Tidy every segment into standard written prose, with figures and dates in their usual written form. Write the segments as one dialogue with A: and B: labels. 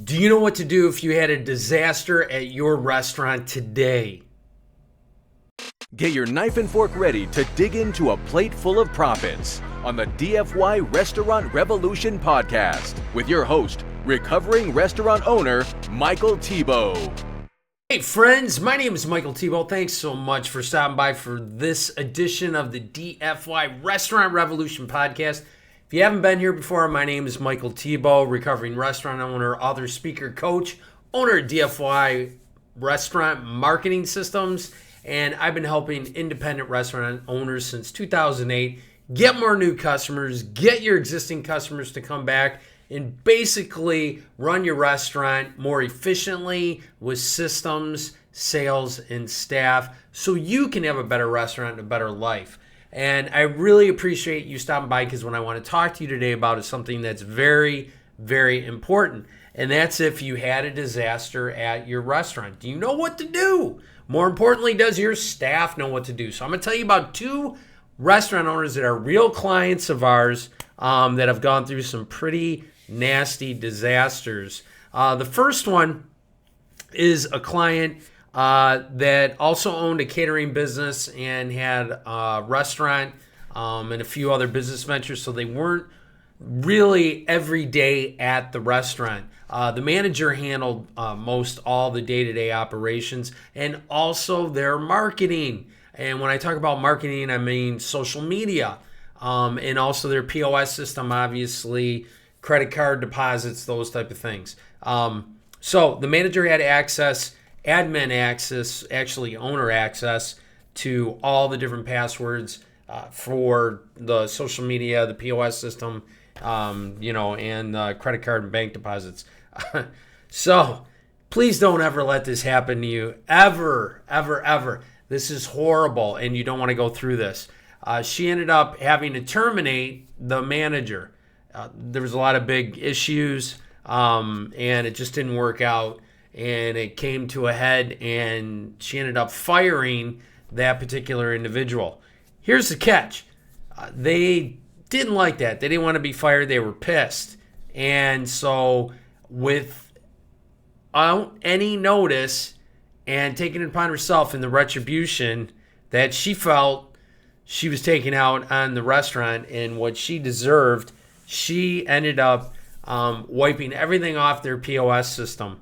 A: Do you know what to do if you had a disaster at your restaurant today?
B: Get your knife and fork ready to dig into a plate full of profits on the DFY Restaurant Revolution podcast with your host, recovering restaurant owner, Michael Thibault.
A: Hey friends, my name is Michael Thibault. Thanks so much for stopping by for this edition of the DFY Restaurant Revolution podcast. If you haven't been here before, my name is Michael Thibault, recovering restaurant owner, author, speaker, coach, owner of DFY Restaurant Marketing Systems, and I've been helping independent restaurant owners since 2008 get more new customers, get your existing customers to come back, and basically run your restaurant more efficiently with systems, sales, and staff so you can have a better restaurant and a better life. And I really appreciate you stopping by because what I want to talk to you today about is something that's very, very important. And that's if you had a disaster at your restaurant. Do you know what to do? More importantly, does your staff know what to do? So I'm going to tell you about two restaurant owners that are real clients of ours that have gone through some pretty nasty disasters. The first one is a client that also owned a catering business and had a restaurant and a few other business ventures, so they weren't really every day at the restaurant. The manager handled most all the day-to-day operations and also their marketing. And when I talk about marketing, I mean social media and also their POS system, obviously, credit card deposits, those type of things. So the manager had access, admin access, actually owner access to all the different passwords for the social media, the POS system, and credit card and bank deposits. So please don't ever let this happen to you. Ever, ever, ever. This is horrible, and you don't want to go through this. She ended up having to terminate the manager. There was a lot of big issues, and it just didn't work out. And it came to a head, and she ended up firing that particular individual. Here's the catch. They didn't like that. They didn't want to be fired. They were pissed. And so without any notice and taking it upon herself in the retribution that she felt she was taking out on the restaurant and what she deserved, she ended up wiping everything off their POS system.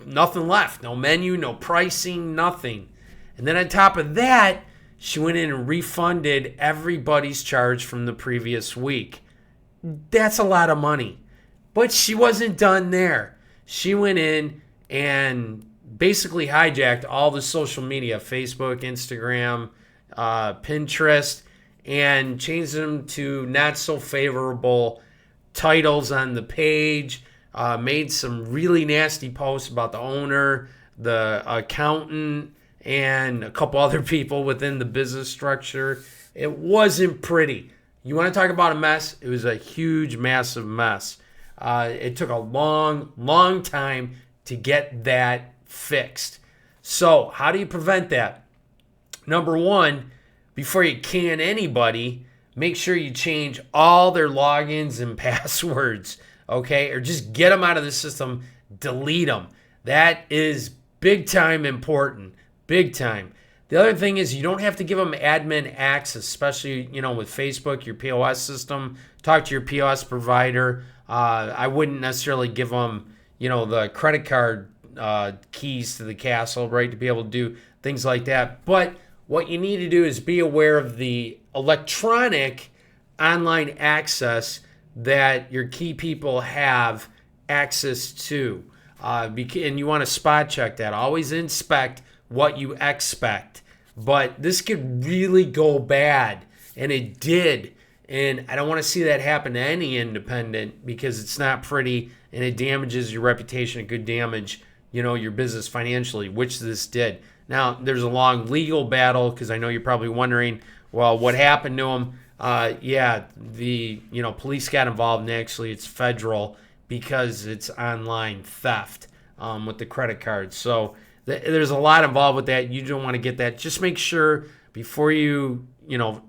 A: Nothing left. No menu, no pricing, nothing. And then on top of that, she went in and refunded everybody's charge from the previous week. That's a lot of money. But she wasn't done there. She went in and basically hijacked all the social media, Facebook, Instagram, Pinterest, and changed them to not so favorable titles on the page. Made some really nasty posts about the owner, the accountant, and a couple other people within the business structure. It wasn't pretty. You want to talk about a mess? It was a huge, massive mess. It took a long, long time to get that fixed. So how do you prevent that? Number one, before you can anybody, make sure you change all their logins and passwords. Okay, or just get them out of the system, delete them. That is big time important, big time. The other thing is you don't have to give them admin access, especially, with Facebook, your POS system. Talk to your POS provider. I wouldn't necessarily give them, the credit card keys to the castle, right, to be able to do things like that. But what you need to do is be aware of the electronic online access that your key people have access to. And you want to spot check that. Always inspect what you expect. But this could really go bad, and it did. And I don't want to see that happen to any independent because it's not pretty, and it damages your reputation. It could damage, your business financially, which this did. Now, there's a long legal battle because I know you're probably wondering, well, what happened to him? The police got involved, and actually it's federal because it's online theft with the credit cards. So there's a lot involved with that. You don't want to get that. Just make sure before you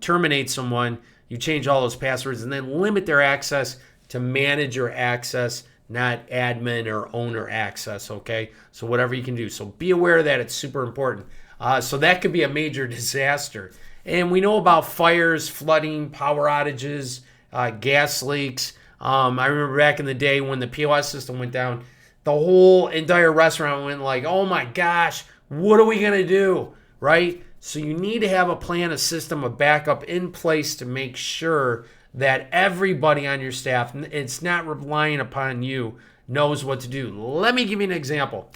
A: terminate someone, you change all those passwords and then limit their access to manager access, not admin or owner access, okay? So whatever you can do. So be aware of that. It's super important. So that could be a major disaster. And we know about fires, flooding, power outages, gas leaks. I remember back in the day when the POS system went down, the whole entire restaurant went like, oh my gosh, what are we going to do, right? So you need to have a plan, a system, a backup in place to make sure that everybody on your staff, it's not relying upon you, knows what to do. Let me give you an example.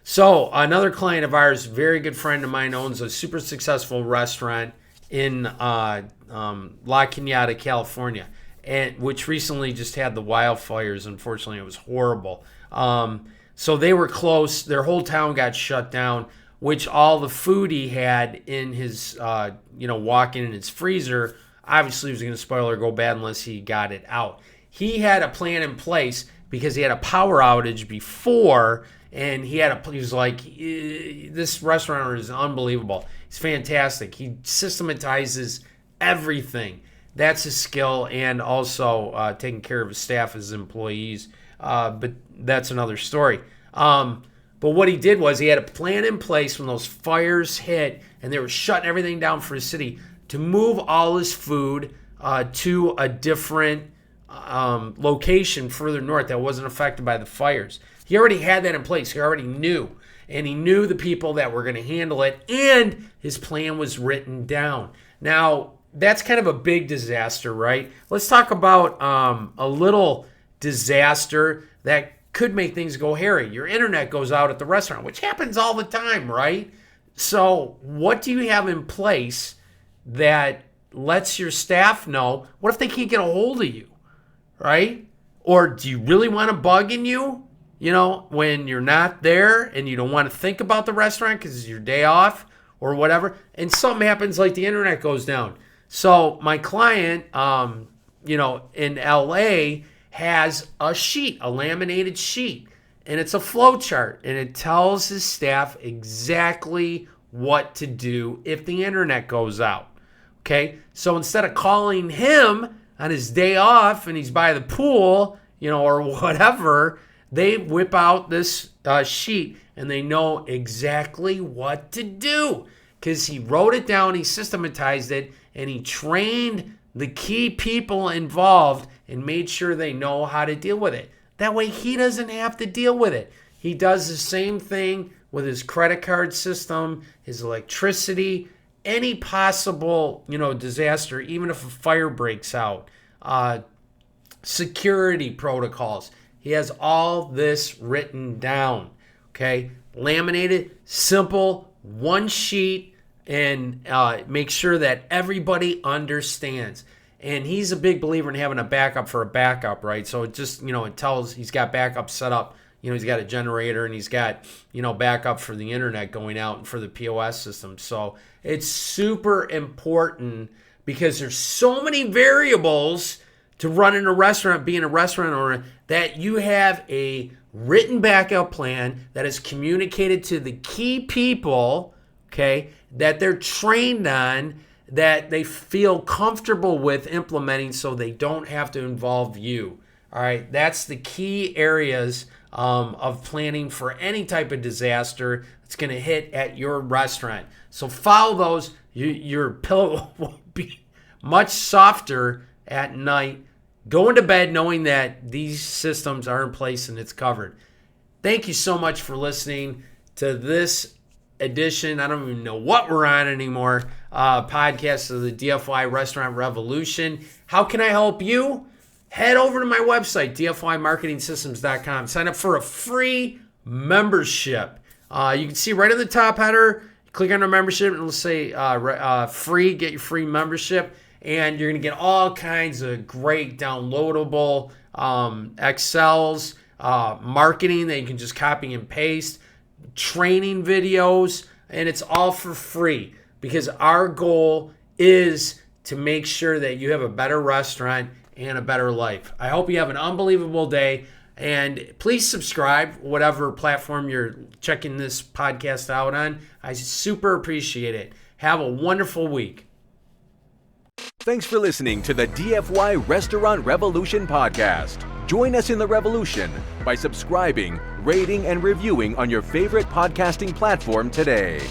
A: So another client of ours, very good friend of mine, owns a super successful restaurant in La Cañada, California, and which recently just had the wildfires. Unfortunately, it was horrible. So they were close. Their whole town got shut down, which all the food he had in his, walking in his freezer, obviously was going to spoil or go bad unless he got it out. He had a plan in place because he had a power outage before, and he was like, this restaurant is unbelievable. He's fantastic. He systematizes everything. That's his skill, and also taking care of his staff, his employees. But that's another story. But what he did was he had a plan in place when those fires hit and they were shutting everything down for his city to move all his food to a different location further north that wasn't affected by the fires. He already had that in place. He already knew. And he knew the people that were going to handle it, and his plan was written down. Now, that's kind of a big disaster, right? Let's talk about a little disaster that could make things go hairy. Your internet goes out at the restaurant, which happens all the time, right? So what do you have in place that lets your staff know? What if they can't get a hold of you, right? Or do you really want to bug in you, when you're not there and you don't want to think about the restaurant because it's your day off or whatever, and something happens like the internet goes down. So my client, in LA has a sheet, a laminated sheet, and it's a flow chart, and it tells his staff exactly what to do if the internet goes out. Okay, so instead of calling him on his day off and he's by the pool, or whatever, they whip out this sheet and they know exactly what to do because he wrote it down, he systematized it, and he trained the key people involved and made sure they know how to deal with it. That way he doesn't have to deal with it. He does the same thing with his credit card system, his electricity, any possible, disaster, even if a fire breaks out, security protocols. He has all this written down, okay? Laminated, simple, one sheet, and make sure that everybody understands. And he's a big believer in having a backup for a backup, right? So it just, it tells he's got backup set up. He's got a generator and he's got, backup for the internet going out and for the POS system. So it's super important because there's so many variables to running a restaurant, being a restaurant owner, that you have a written backup plan that is communicated to the key people, okay, that they're trained on, that they feel comfortable with implementing so they don't have to involve you. All right, that's the key areas of planning for any type of disaster that's going to hit at your restaurant. So follow those. Your pillow will be much softer at night. Going to bed knowing that these systems are in place and it's covered. Thank you so much for listening to this edition. I don't even know what we're on anymore. Podcast of the DFY Restaurant Revolution. How can I help you? Head over to my website, dfymarketingsystems.com. Sign up for a free membership. You can see right in the top header, click on our membership, and it'll say free, get your free membership. And you're going to get all kinds of great downloadable Excels, marketing that you can just copy and paste, training videos, and it's all for free because our goal is to make sure that you have a better restaurant and a better life. I hope you have an unbelievable day, and please subscribe, whatever platform you're checking this podcast out on. I super appreciate it. Have a wonderful week.
B: Thanks for listening to the DFY Restaurant Revolution podcast. Join us in the revolution by subscribing, rating, and reviewing on your favorite podcasting platform today.